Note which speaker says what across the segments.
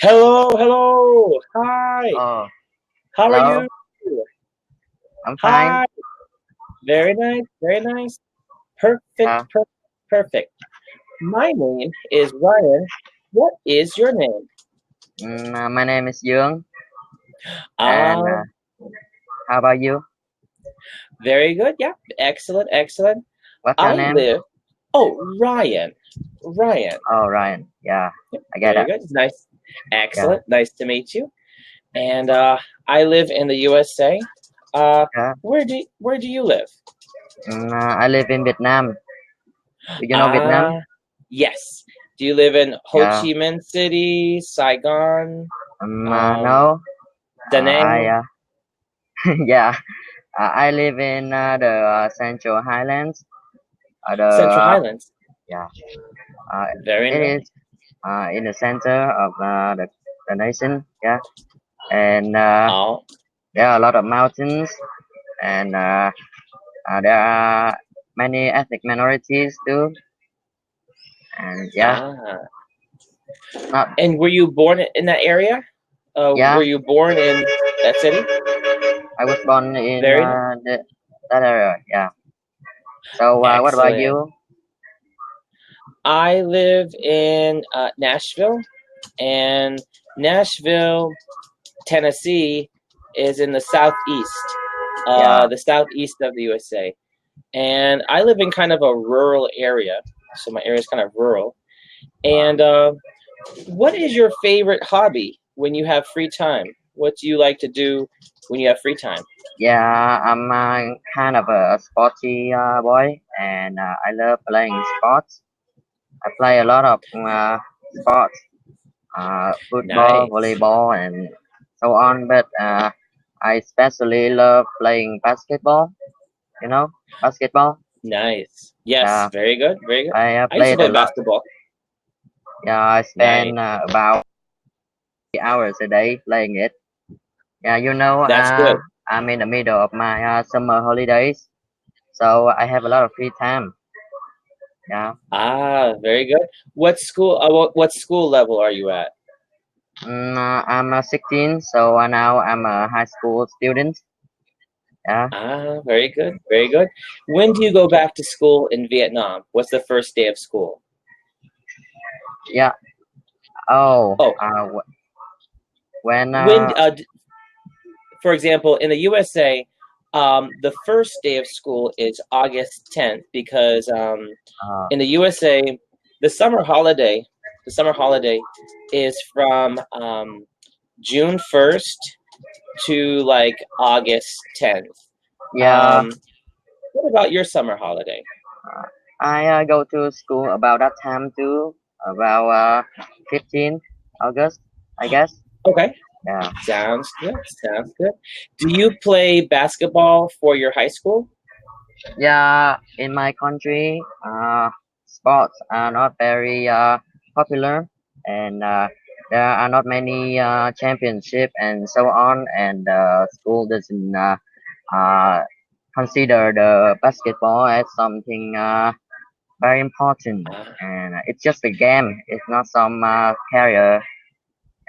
Speaker 1: Hello, hello. Hi.
Speaker 2: Oh,
Speaker 1: How are
Speaker 2: hello.
Speaker 1: you?
Speaker 2: I'm fine.
Speaker 1: Hi. Very nice, very nice.
Speaker 2: Yeah.
Speaker 1: Perfect, perfect, perfect. My name is Ryan. What is your name?
Speaker 2: My name is Dương, and
Speaker 1: Um,
Speaker 2: how about you?
Speaker 1: very good. Yeah, excellent, excellent.
Speaker 2: What's your
Speaker 1: I
Speaker 2: name?
Speaker 1: live. Oh, Ryan. Ryan.
Speaker 2: Oh, Ryan. Yeah, I get
Speaker 1: Very
Speaker 2: it.
Speaker 1: good. Nice.
Speaker 2: Yeah.
Speaker 1: Excellent. Nice to meet you. And I live in the USA. Uh,
Speaker 2: Yeah.
Speaker 1: where do you live?
Speaker 2: I live in Vietnam. Do you know Vietnam?
Speaker 1: Ah, yes. Do you live in Ho
Speaker 2: Yeah.
Speaker 1: Chi Minh City, Saigon, um,
Speaker 2: No.
Speaker 1: Da
Speaker 2: I
Speaker 1: Nang,
Speaker 2: yeah. I live in the Central Highlands.
Speaker 1: Central Highlands?
Speaker 2: Yeah. Uh,
Speaker 1: Very
Speaker 2: it
Speaker 1: nice.
Speaker 2: is in the center of the nation. Yeah, and
Speaker 1: Oh,
Speaker 2: there are a lot of mountains, and there are many ethnic minorities too, and yeah,
Speaker 1: ah.
Speaker 2: not
Speaker 1: And were you born in that area?
Speaker 2: yeah.
Speaker 1: Were you born in that city?
Speaker 2: I was born in
Speaker 1: Very nice.
Speaker 2: that area. Yeah. So what about
Speaker 1: Excellent.
Speaker 2: you?
Speaker 1: I live in Nashville, and Nashville, Tennessee is in
Speaker 2: Yeah.
Speaker 1: the southeast of the USA. And I live in kind of a rural area, so my area is kind of rural.
Speaker 2: Wow.
Speaker 1: And what is your favorite hobby when you have free time? What do you like to do when you have free time?
Speaker 2: Yeah, I'm kind of a sporty boy, and I love playing sports. I play a lot of sports, football,
Speaker 1: Nice,
Speaker 2: volleyball, and so on. But I especially love playing basketball. You know, basketball.
Speaker 1: nice. Yes,
Speaker 2: Yeah,
Speaker 1: very good, very good.
Speaker 2: I
Speaker 1: I used to
Speaker 2: played
Speaker 1: play
Speaker 2: a lot.
Speaker 1: basketball.
Speaker 2: Yeah, I
Speaker 1: Nice.
Speaker 2: spend about 3 hours a day playing it. Yeah,
Speaker 1: That's good.
Speaker 2: I'm in the middle of my summer holidays, so I have a lot of free time. Yeah,
Speaker 1: Ah, very good. What school level are you at?
Speaker 2: I'm 16, so now I'm a high school student. Yeah,
Speaker 1: Ah, very good, very good. When do you go back to school in Vietnam? What's the first day of school?
Speaker 2: yeah. Oh,
Speaker 1: Oh,
Speaker 2: when
Speaker 1: when for example, in the USA, the first day of school is August 10th because
Speaker 2: uh,
Speaker 1: in the USA, the summer holiday, the summer holiday is from June 1st to like August 10th.
Speaker 2: yeah,
Speaker 1: Um, what about your summer holiday?
Speaker 2: I go to school about that time too, about 15th August, I guess.
Speaker 1: Okay,
Speaker 2: Yeah.
Speaker 1: sounds good. Sounds good. Do you play basketball for your high school?
Speaker 2: Yeah, in my country, sports are not very popular, and there are not many championship and so on. And school doesn't uh, consider the basketball as something very important.
Speaker 1: Uh,
Speaker 2: And it's just a game. It's not some career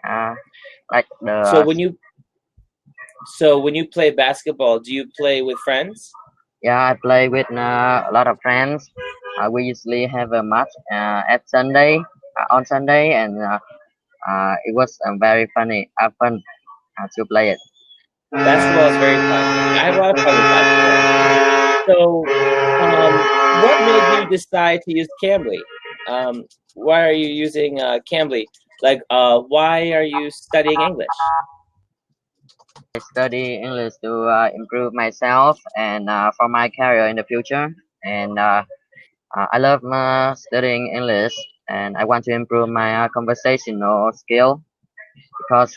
Speaker 2: uh, like
Speaker 1: so
Speaker 2: the
Speaker 1: when you so when you play basketball, do you play with friends?
Speaker 2: Yeah, I play with a lot of friends. We usually have a match at Sunday on Sunday, and it was very fun to play it.
Speaker 1: Basketball is very fun. I have a lot of fun with basketball. So, what made you decide to use Cambly? Why are you using Cambly? Like, why are you studying English?
Speaker 2: I study English to improve myself and for my career in the future. And I love studying English, and I want to improve my conversational skill because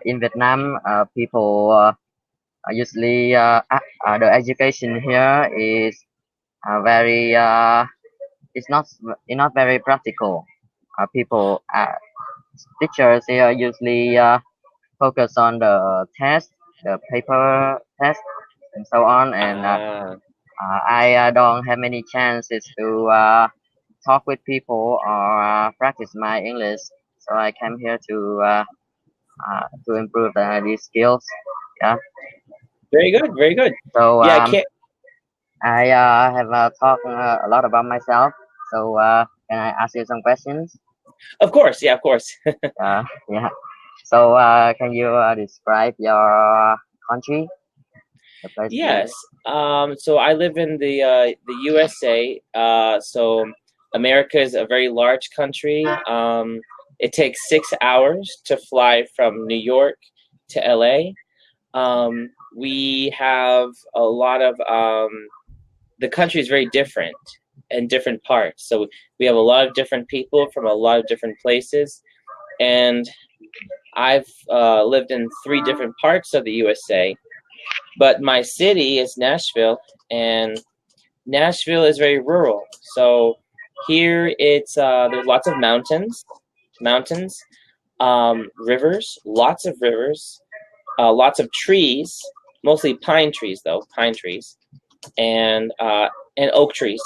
Speaker 2: in Vietnam, people usually the education here is very it's not very practical. People teachers here usually focus on the test, the paper test, and so on. And
Speaker 1: Ah,
Speaker 2: I don't have many chances to talk with people or practice my English. so I came here to improve these skills. Yeah.
Speaker 1: Very good, very good.
Speaker 2: So
Speaker 1: Yeah, can't.
Speaker 2: I have talked a lot about myself. So can I ask you some questions?
Speaker 1: Of course, yeah, of course.
Speaker 2: Yeah. So can you describe your country, the place you live?
Speaker 1: Yes. So I live in the USA. So America is a very large country. It takes 6 hours to fly from New York to LA. We have a lot of the country is very different in different parts. So we have a lot of different people from a lot of different places, and I've lived in 3 different parts of the USA. But my city is Nashville, and Nashville is very rural. So here it's there's lots of mountains, rivers, lots of trees, mostly pine trees though, pine trees, and oak trees.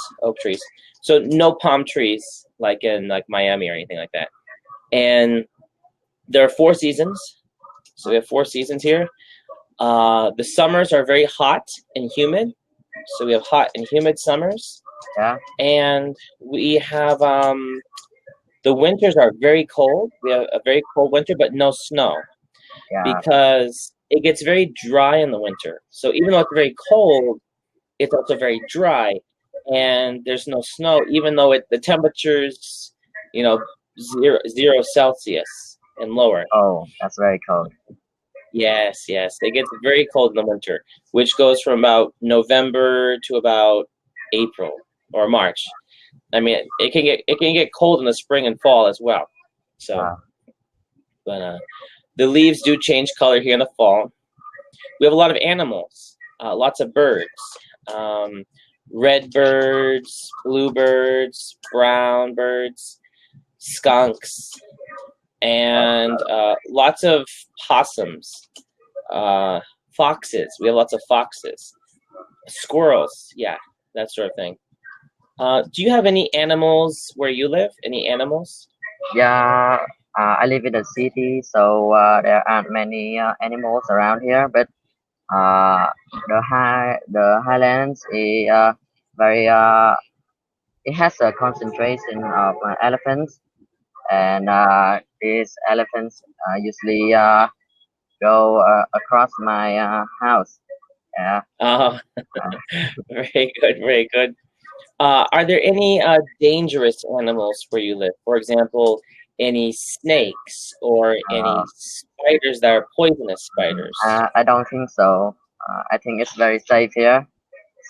Speaker 1: So no palm trees like in like Miami or anything like that. And there are 4 seasons. So we have 4 seasons here. The summers are very hot and humid. So we have hot and humid summers,
Speaker 2: Yeah.
Speaker 1: and we have the winters are very cold. We have a very cold winter, but no snow
Speaker 2: Yeah.
Speaker 1: because it gets very dry in the winter. So even though it's very cold, it's also very dry, and there's no snow. Even though the temperatures, you know, zero Celsius and lower.
Speaker 2: Oh, that's very cold.
Speaker 1: Yes, yes. It gets very cold in the winter, which goes from about November to about April or March. I mean, it can get cold in the spring and fall as well. So,
Speaker 2: Wow.
Speaker 1: but the leaves do change color here in the fall. We have a lot of animals, lots of birds, um, red birds, bluebirds, brown birds, skunks, and lots of possums, foxes. We have lots of foxes, squirrels. Yeah, that sort of thing. Do you have any animals where you live? Any animals?
Speaker 2: Yeah. I live in a city, so there aren't many animals around here. But uh, the highlands is very it has a concentration of elephants, and these elephants usually go across my house. Yeah.
Speaker 1: Uh,
Speaker 2: Uh,
Speaker 1: very good, very good. Are there any dangerous animals where you live? For example, any snakes or
Speaker 2: uh,
Speaker 1: any spiders that are poisonous spiders?
Speaker 2: I don't think so. I think it's very safe here,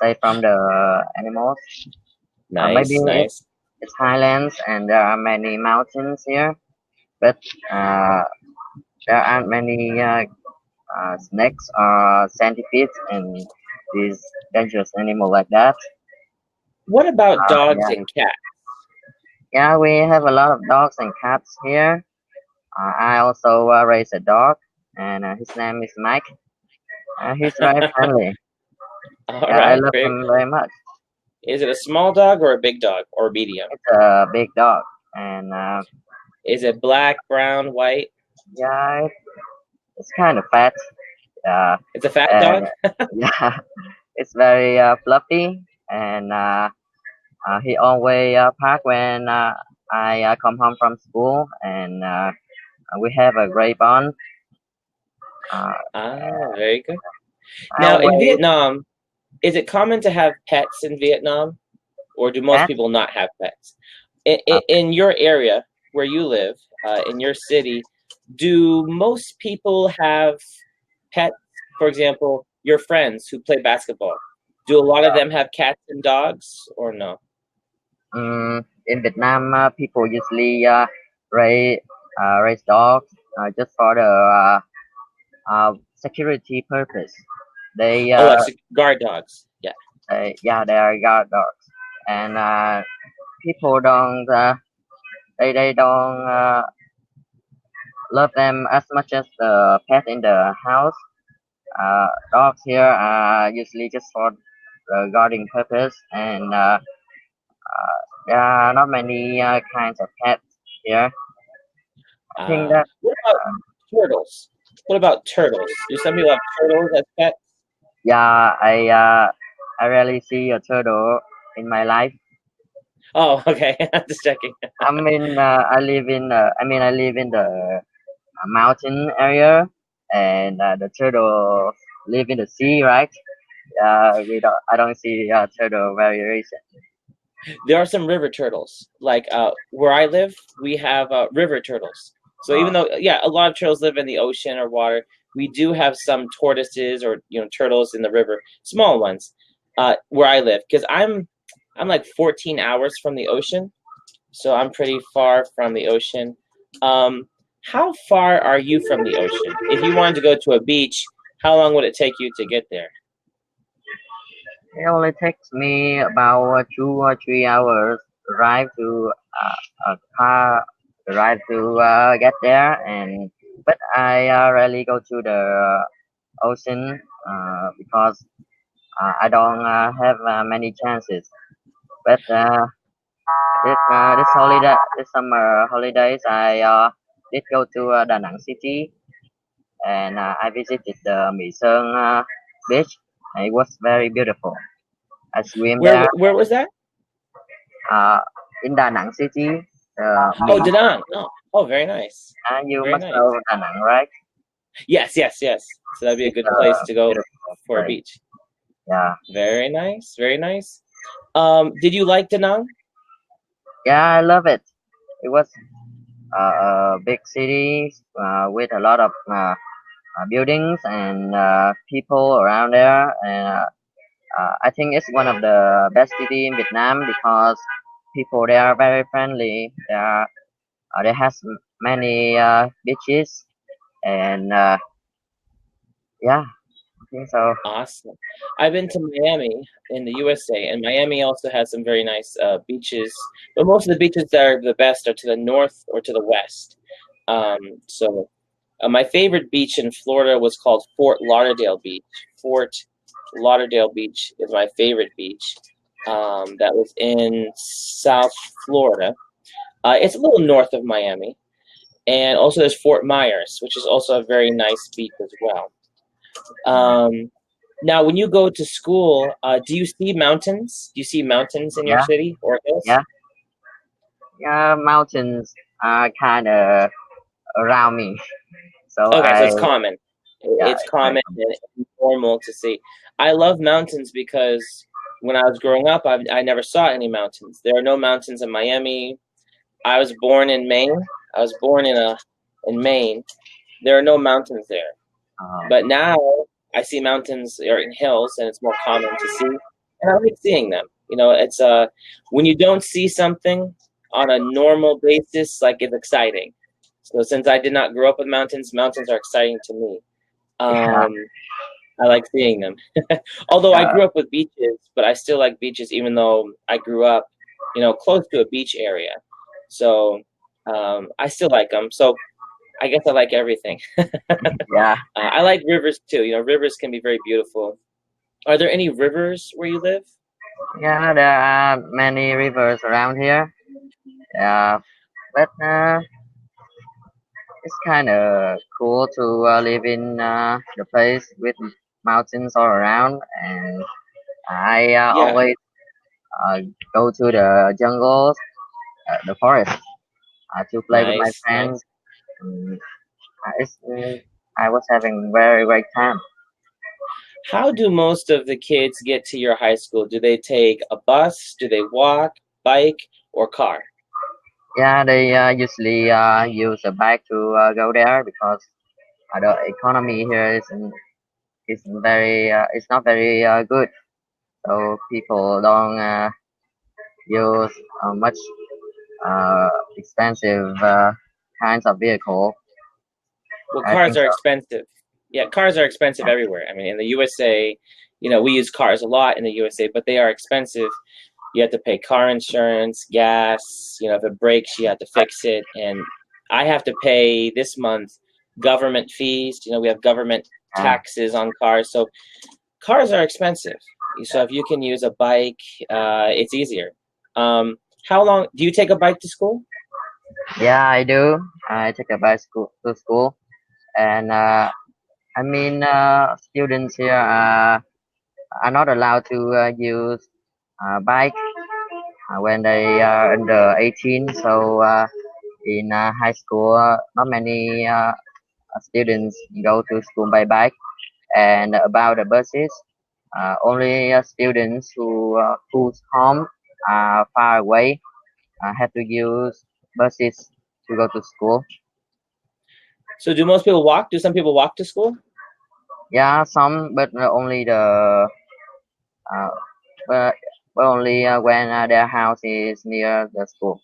Speaker 2: safe from the animals. Maybe
Speaker 1: Nice, nice.
Speaker 2: it's highlands and there are many mountains here, but uh, there aren't many snakes or centipedes and these dangerous animal like that.
Speaker 1: What about dogs
Speaker 2: Yeah,
Speaker 1: and cats?
Speaker 2: yeah, we have a lot of dogs and cats here. I also raise a dog, and his name is Mike. He's very friendly.
Speaker 1: All
Speaker 2: Yeah, I
Speaker 1: right,
Speaker 2: love
Speaker 1: very
Speaker 2: him
Speaker 1: good.
Speaker 2: very much.
Speaker 1: Is it a small dog or a big dog or medium?
Speaker 2: It's a big dog, and
Speaker 1: Is it black, brown, white?
Speaker 2: yeah, it's kind of fat. Uh,
Speaker 1: It's a fat
Speaker 2: and
Speaker 1: dog?
Speaker 2: yeah, it's very fluffy, and he always park when I come home from school, and we have a great bond. Uh,
Speaker 1: Ah, very good.
Speaker 2: I
Speaker 1: Now, in
Speaker 2: always
Speaker 1: Vietnam, is it common to have pets in Vietnam, or do most
Speaker 2: pet.
Speaker 1: people not have pets? In,
Speaker 2: Uh,
Speaker 1: in, in your area where you live, in your city, do most people have pets? For example, your friends who play basketball, do a lot of them have cats and dogs, or no?
Speaker 2: in Vietnam, people usually raise raise dogs just for the security purpose. They,
Speaker 1: Oh, like guard dogs. Yeah.
Speaker 2: yeah, they are guard dogs, and people don't they don't love them as much as the pet in the house. Dogs here are usually just for the guarding purpose, and there are not many kinds of pets here. I think that
Speaker 1: What about turtles? What about turtles? Do some people have turtles as pets?
Speaker 2: yeah, I rarely see a turtle in my life.
Speaker 1: Oh, okay. I'm just checking.
Speaker 2: I mean, I live in the mountain area, and the turtle live in the sea, right? I don't see turtle very recent.
Speaker 1: There are some river turtles. Like where I live, we have river turtles. So even
Speaker 2: Uh,
Speaker 1: though, yeah, a lot of turtles live in the ocean or water, we do have some tortoises or turtles in the river, small ones, where I live. Because I'm like 14 hours from the ocean, so I'm pretty far from the ocean. Um, how far are you from the ocean? If you wanted to go to a beach, how long would it take you to get there?
Speaker 2: it only takes me about 2 or 3 hours drive to a car drive to get there, and but I rarely go to the ocean because I don't have many chances. But this summer holidays, I did go to Da Nang city, and I visited the Mỹ Sơn beach. It was very beautiful. I swim
Speaker 1: Where
Speaker 2: there
Speaker 1: where was that?
Speaker 2: uh, in Da Nang city.
Speaker 1: Oh,
Speaker 2: Mỹ,
Speaker 1: Da Nang. Oh, very nice.
Speaker 2: you
Speaker 1: Very
Speaker 2: must
Speaker 1: nice.
Speaker 2: know Da Nang, right?
Speaker 1: Yes, yes, yes. So that'd be a
Speaker 2: It's
Speaker 1: good
Speaker 2: a
Speaker 1: place to go
Speaker 2: beautiful
Speaker 1: for a
Speaker 2: place.
Speaker 1: beach.
Speaker 2: Yeah,
Speaker 1: Very nice, very nice. Did you like Da Nang?
Speaker 2: yeah, I love it. It was a big city with a lot of buildings and people around there, and I think it's one of the best city in Vietnam because people there are very friendly. They has many beaches, and yeah, I think so.
Speaker 1: Awesome. I've been to Miami in the USA, and Miami also has some very nice beaches. But most of the beaches that are the best are to the north or to the west. So my favorite beach in Florida was called Fort Lauderdale Beach. Fort Lauderdale Beach is my favorite beach. That was in South Florida. It's a little north of Miami. And also there's Fort Myers, which is also a very nice beach as well. Um, Now, when you go to school, do you see mountains? Do you see mountains in your
Speaker 2: Yeah,
Speaker 1: city or hills?
Speaker 2: yeah, yeah. Mountains are kind of around me, so
Speaker 1: Okay, so it's common.
Speaker 2: yeah,
Speaker 1: It's
Speaker 2: it's very
Speaker 1: common
Speaker 2: common.
Speaker 1: and normal to see. I love mountains because when I was growing up, I never saw any mountains. There are no mountains in Miami. I was born in Maine. I was born in Maine. There are no mountains there.
Speaker 2: Uh,
Speaker 1: But now I see mountains or in hills, and it's more common to see. And I like seeing them. It's when you don't see something on a normal basis, like it's exciting. So since I did not grow up with mountains, mountains are exciting to me.
Speaker 2: yeah,
Speaker 1: Um, I like seeing them. Although I
Speaker 2: yeah,
Speaker 1: grew up with beaches, but I still like beaches, even though I grew up, close to a beach area. So I still like them. So I guess I like everything.
Speaker 2: yeah,
Speaker 1: I like rivers too. Rivers can be very beautiful. Are there any rivers where you live?
Speaker 2: yeah. There are many rivers around here. Yeah, but it's kind of cool to live in the place with mountains all around, and I
Speaker 1: Yeah,
Speaker 2: always uh, go to the jungles, the forest, to play with my
Speaker 1: nice, nice.
Speaker 2: friends. I was having very great time.
Speaker 1: How do most of the kids get to your high school? Do they take a bus? Do they walk, bike, or car?
Speaker 2: Yeah, they usually use a bike to go there because the economy here it's not very good. So people don't use much expensive kinds of vehicle.
Speaker 1: Well,
Speaker 2: I
Speaker 1: cars
Speaker 2: think
Speaker 1: are
Speaker 2: so.
Speaker 1: expensive. Yeah, cars are expensive everywhere. I mean, in the USA, we use cars a lot in the USA, but they are expensive. You have to pay car insurance, gas. If it breaks, you have to fix it. And I have to pay this month government fees. We have government
Speaker 2: Yeah,
Speaker 1: taxes on cars. So cars are expensive. So if you can use a bike, it's easier. How long do you take a bike to school?
Speaker 2: Yeah, I do. I take a bicycle to school, and students here are not allowed to use bike when they are under 18. So in high school, not many students go to school by bike. And about the buses, only students whose home are far away have to use buses to go to school.
Speaker 1: So do most people walk? Do some people walk to school?
Speaker 2: Yeah, some, but only the uh, but, but only when their house is near the school.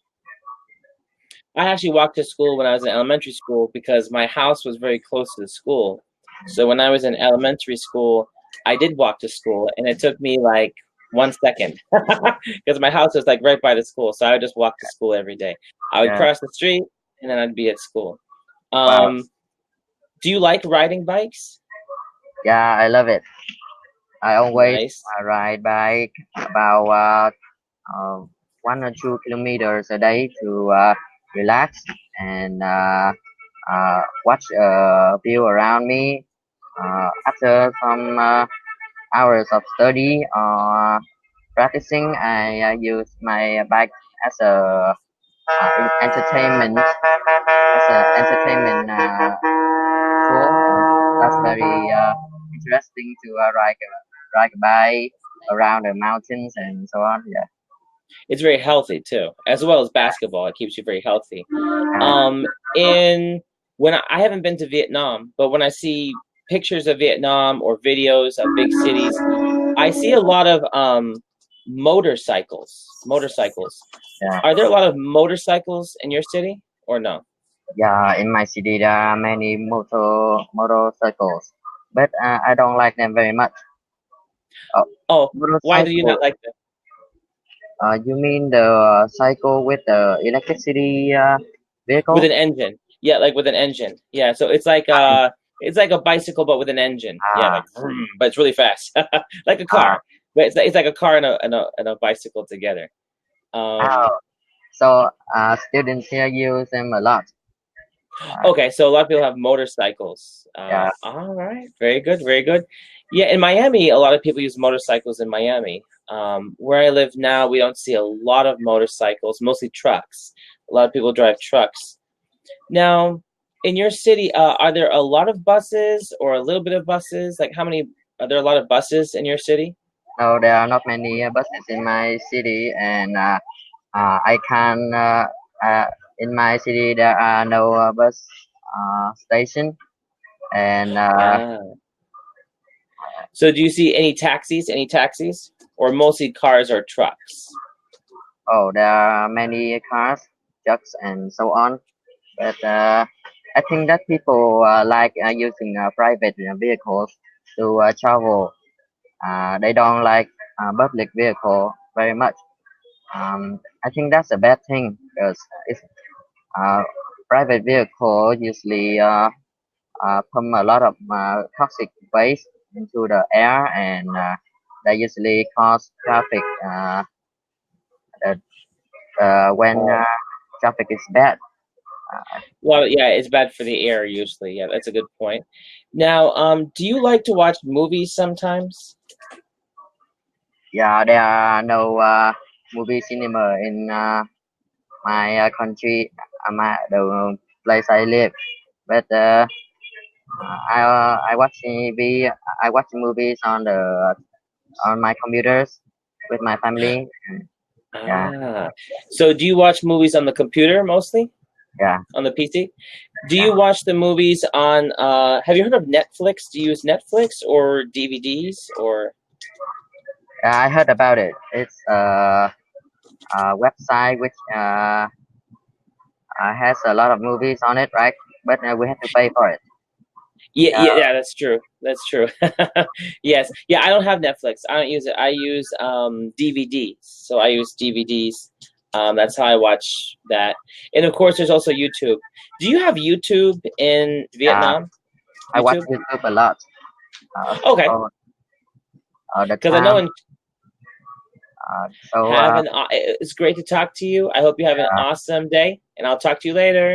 Speaker 1: I actually walked to school when I was in elementary school because my house was very close to the school. So when I was in elementary school, I did walk to school, and it took me like 1 second because my house was like right by the school. So I would just walk to school every day. I would
Speaker 2: Yeah.
Speaker 1: cross the street, and then I'd be at school.
Speaker 2: Wow.
Speaker 1: Do you like riding bikes?
Speaker 2: Yeah, I love it. I always
Speaker 1: Nice.
Speaker 2: ride bike about 1 or 2 kilometers a day to relax and watch a view around me. After some hours of study or practicing, I use my bike as a entertainment tool. That's very interesting to ride a bike around the mountains and so on. Yeah.
Speaker 1: It's very healthy too, as well as basketball. It keeps you very healthy.
Speaker 2: Uh,
Speaker 1: In when I haven't been to Vietnam, but when I see pictures of Vietnam or videos of big cities, I see a lot of motorcycles. Motorcycles.
Speaker 2: yeah.
Speaker 1: Are there a lot of motorcycles in your city or no?
Speaker 2: Yeah, in my city there are many motorcycles, but I don't like them very much. Oh,
Speaker 1: Oh, why do you
Speaker 2: motorcycle.
Speaker 1: not like them?
Speaker 2: You mean the cycle with the electricity
Speaker 1: With
Speaker 2: vehicle?
Speaker 1: an engine? Yeah, like with an engine. Yeah, so it's like a bicycle but with an engine. Yeah,
Speaker 2: Ah,
Speaker 1: like vroom, but it's really fast, like a
Speaker 2: ah,
Speaker 1: car. But it's like a car and a bicycle together. Um,
Speaker 2: oh. So students here use them a lot. Uh,
Speaker 1: okay, so a lot of people have motorcycles.
Speaker 2: yeah,
Speaker 1: All right, very good, very good. Yeah, in Miami, a lot of people use motorcycles in Miami. Where I live now, we don't see a lot of motorcycles, mostly trucks. A lot of people drive trucks. Now, in your city, are there a lot of buses or a little bit of buses? Like, how many? Are there a lot of buses in your city?
Speaker 2: no, there are not many buses in my city, and I can in my city there are no bus station, and
Speaker 1: Ah. So, do you see any taxis? Any taxis, or mostly cars or trucks?
Speaker 2: oh, there are many cars, trucks, and so on. But I think that people like using private vehicles to travel. They don't like public vehicle very much. I think that's a bad thing because it's uh, private vehicle usually pump a lot of toxic waste into the air, and they usually cause traffic when traffic is bad. Uh,
Speaker 1: Well, yeah, it's bad for the air usually. Yeah, that's a good point. Now, do you like to watch movies sometimes?
Speaker 2: yeah, there are no movie cinema in my country, the place I live. But I watch TV. I watch movies on my computers with my family. Yeah,
Speaker 1: Ah, so do you watch movies on the computer mostly?
Speaker 2: yeah,
Speaker 1: On the PC? Do
Speaker 2: yeah.
Speaker 1: you watch the movies on have you heard of Netflix? Do you use Netflix or DVDs or
Speaker 2: Yeah, I heard about it. It's a website which has a lot of movies on it, right? But we have to pay for it.
Speaker 1: yeah,
Speaker 2: Yeah,
Speaker 1: yeah, yeah, that's true. That's true. Yes. Yeah, I don't have Netflix. I don't use it. I use DVDs. So I use DVDs. That's how I watch that. And of course there's also YouTube. Do you have YouTube in
Speaker 2: yeah.
Speaker 1: Vietnam?
Speaker 2: I watch
Speaker 1: YouTube?
Speaker 2: YouTube a lot.
Speaker 1: Okay.
Speaker 2: So the
Speaker 1: Because I know
Speaker 2: time
Speaker 1: in
Speaker 2: So
Speaker 1: It's great to talk to you. I hope you have an awesome day, and I'll talk to you later.